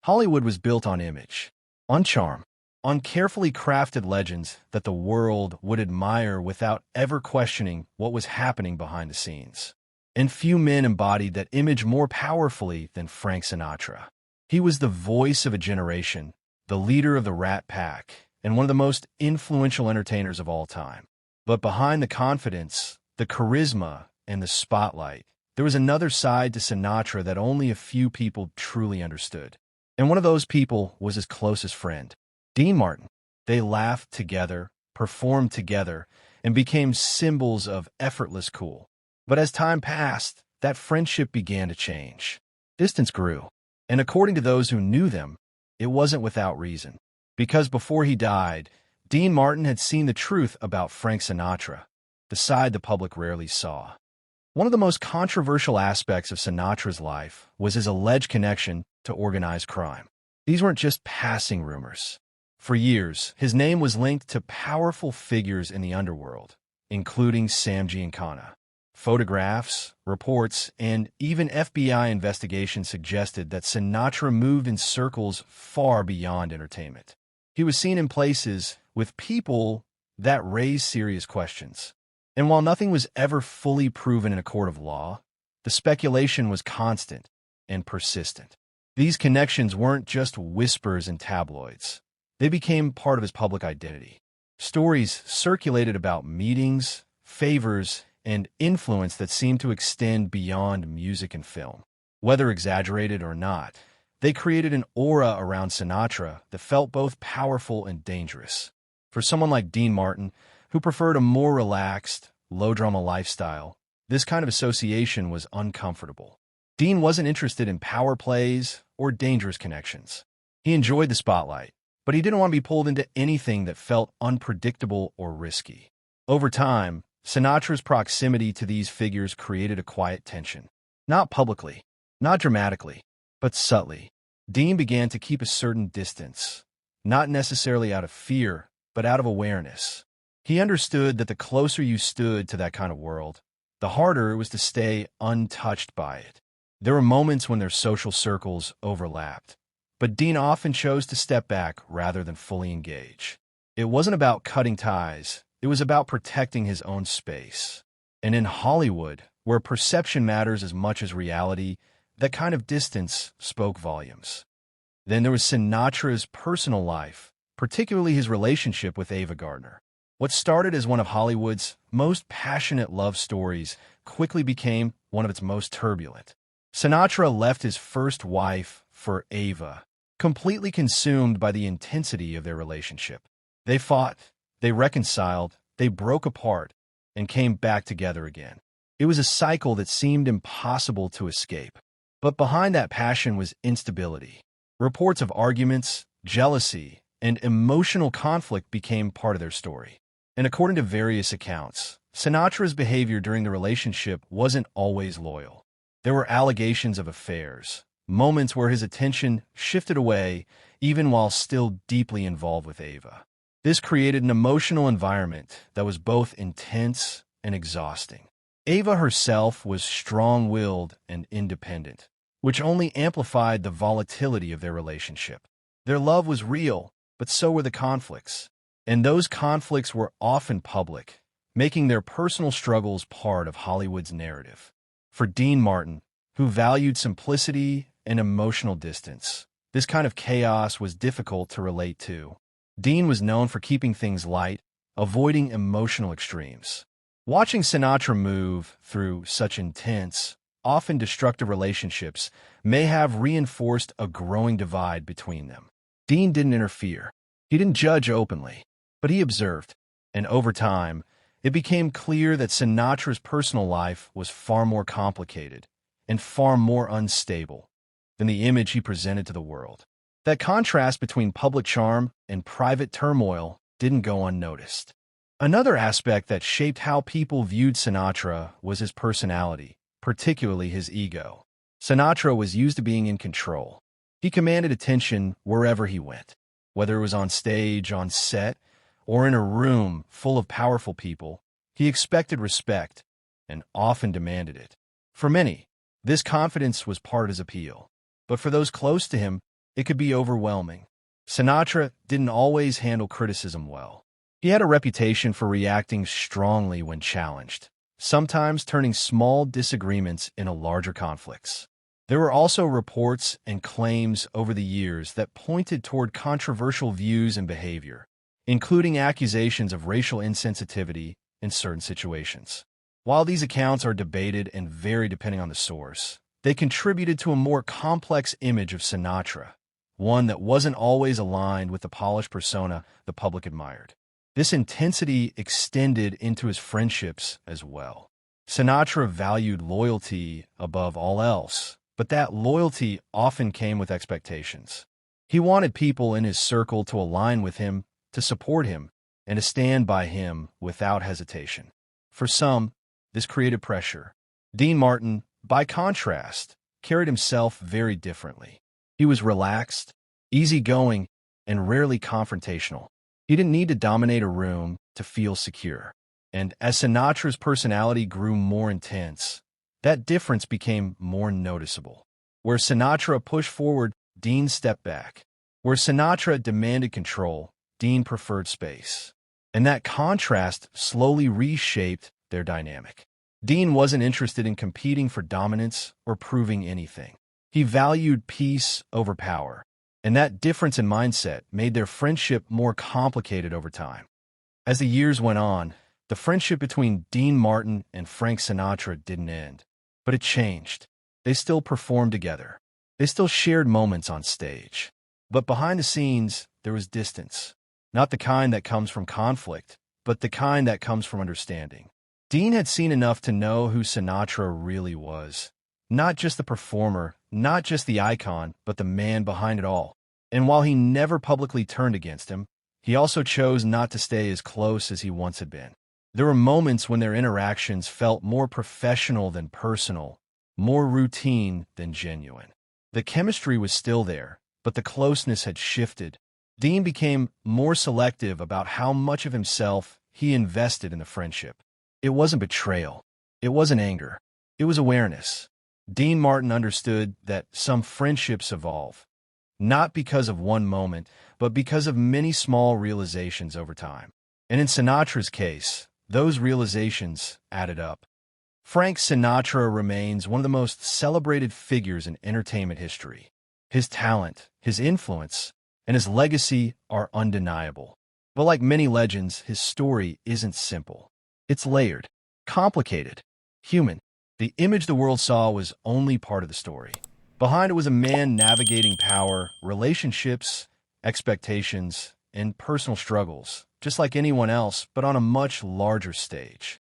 Hollywood was built on image, on charm, on carefully crafted legends that the world would admire without ever questioning what was happening behind the scenes. And few men embodied that image more powerfully than Frank Sinatra. He was the voice of a generation, the leader of the Rat Pack, and one of the most influential entertainers of all time. But behind the confidence, the charisma, and the spotlight, there was another side to Sinatra that only a few people truly understood. And one of those people was his closest friend, Dean Martin. They laughed together, performed together, and became symbols of effortless cool. But as time passed, that friendship began to change. Distance grew, and according to those who knew them, it wasn't without reason. Because before he died, Dean Martin had seen the truth about Frank Sinatra, the side the public rarely saw. One of the most controversial aspects of Sinatra's life was his alleged connection to organized crime. These weren't just passing rumors. For years, his name was linked to powerful figures in the underworld, including Sam Giancana. Photographs, reports, and even FBI investigations suggested that Sinatra moved in circles far beyond entertainment. He was seen in places with people that raised serious questions. And while nothing was ever fully proven in a court of law, the speculation was constant and persistent. These connections weren't just whispers in tabloids. They became part of his public identity. Stories circulated about meetings, favors, and influence that seemed to extend beyond music and film. Whether exaggerated or not, they created an aura around Sinatra that felt both powerful and dangerous. For someone like Dean Martin, who preferred a more relaxed, low-drama lifestyle, this kind of association was uncomfortable. Dean wasn't interested in power plays or dangerous connections. He enjoyed the spotlight, but he didn't want to be pulled into anything that felt unpredictable or risky. Over time, Sinatra's proximity to these figures created a quiet tension. Not publicly, not dramatically, but subtly. Dean began to keep a certain distance, not necessarily out of fear, but out of awareness. He understood that the closer you stood to that kind of world, the harder it was to stay untouched by it. There were moments when their social circles overlapped, but Dean often chose to step back rather than fully engage. It wasn't about cutting ties, it was about protecting his own space. And in Hollywood, where perception matters as much as reality, that kind of distance spoke volumes. Then there was Sinatra's personal life, particularly his relationship with Ava Gardner. What started as one of Hollywood's most passionate love stories quickly became one of its most turbulent. Sinatra left his first wife for Ava, completely consumed by the intensity of their relationship. They fought, they reconciled, they broke apart, and came back together again. It was a cycle that seemed impossible to escape. But behind that passion was instability. Reports of arguments, jealousy, and emotional conflict became part of their story. And according to various accounts, Sinatra's behavior during the relationship wasn't always loyal. There were allegations of affairs, moments where his attention shifted away even while still deeply involved with Ava. This created an emotional environment that was both intense and exhausting. Ava herself was strong-willed and independent, which only amplified the volatility of their relationship. Their love was real, but so were the conflicts. And those conflicts were often public, making their personal struggles part of Hollywood's narrative. For Dean Martin, who valued simplicity and emotional distance, this kind of chaos was difficult to relate to. Dean was known for keeping things light, avoiding emotional extremes. Watching Sinatra move through such intense, often destructive relationships may have reinforced a growing divide between them. Dean didn't interfere. He didn't judge openly, but he observed. And over time, it became clear that Sinatra's personal life was far more complicated and far more unstable than the image he presented to the world. That contrast between public charm and private turmoil didn't go unnoticed. Another aspect that shaped how people viewed Sinatra was his personality, particularly his ego. Sinatra was used to being in control. He commanded attention wherever he went, whether it was on stage, on set, or in a room full of powerful people. He expected respect and often demanded it. For many, this confidence was part of his appeal. But for those close to him, it could be overwhelming. Sinatra didn't always handle criticism well. He had a reputation for reacting strongly when challenged, sometimes turning small disagreements into larger conflicts. There were also reports and claims over the years that pointed toward controversial views and behavior, including accusations of racial insensitivity in certain situations. While these accounts are debated and vary depending on the source, they contributed to a more complex image of Sinatra, one that wasn't always aligned with the polished persona the public admired. This intensity extended into his friendships as well. Sinatra valued loyalty above all else, but that loyalty often came with expectations. He wanted people in his circle to align with him, to support him, and to stand by him without hesitation. For some, this created pressure. Dean Martin, by contrast, carried himself very differently. He was relaxed, easygoing, and rarely confrontational. He didn't need to dominate a room to feel secure. And as Sinatra's personality grew more intense, that difference became more noticeable. Where Sinatra pushed forward, Dean stepped back. Where Sinatra demanded control, Dean preferred space. And that contrast slowly reshaped their dynamic. Dean wasn't interested in competing for dominance or proving anything. He valued peace over power, and that difference in mindset made their friendship more complicated over time. As the years went on, the friendship between Dean Martin and Frank Sinatra didn't end, but it changed. They still performed together. They still shared moments on stage. But behind the scenes, there was distance. Not the kind that comes from conflict, but the kind that comes from understanding. Dean had seen enough to know who Sinatra really was. Not just the performer, not just the icon, but the man behind it all. And while he never publicly turned against him, he also chose not to stay as close as he once had been. There were moments when their interactions felt more professional than personal, more routine than genuine. The chemistry was still there, but the closeness had shifted. Dean became more selective about how much of himself he invested in the friendship. It wasn't betrayal. It wasn't anger. It was awareness. Dean Martin understood that some friendships evolve, not because of one moment, but because of many small realizations over time. And in Sinatra's case, those realizations added up. Frank Sinatra remains one of the most celebrated figures in entertainment history. His talent, his influence, and his legacy are undeniable. But like many legends, his story isn't simple. It's layered, complicated, human. The image the world saw was only part of the story. Behind it was a man navigating power, relationships, expectations, and personal struggles, just like anyone else, but on a much larger stage.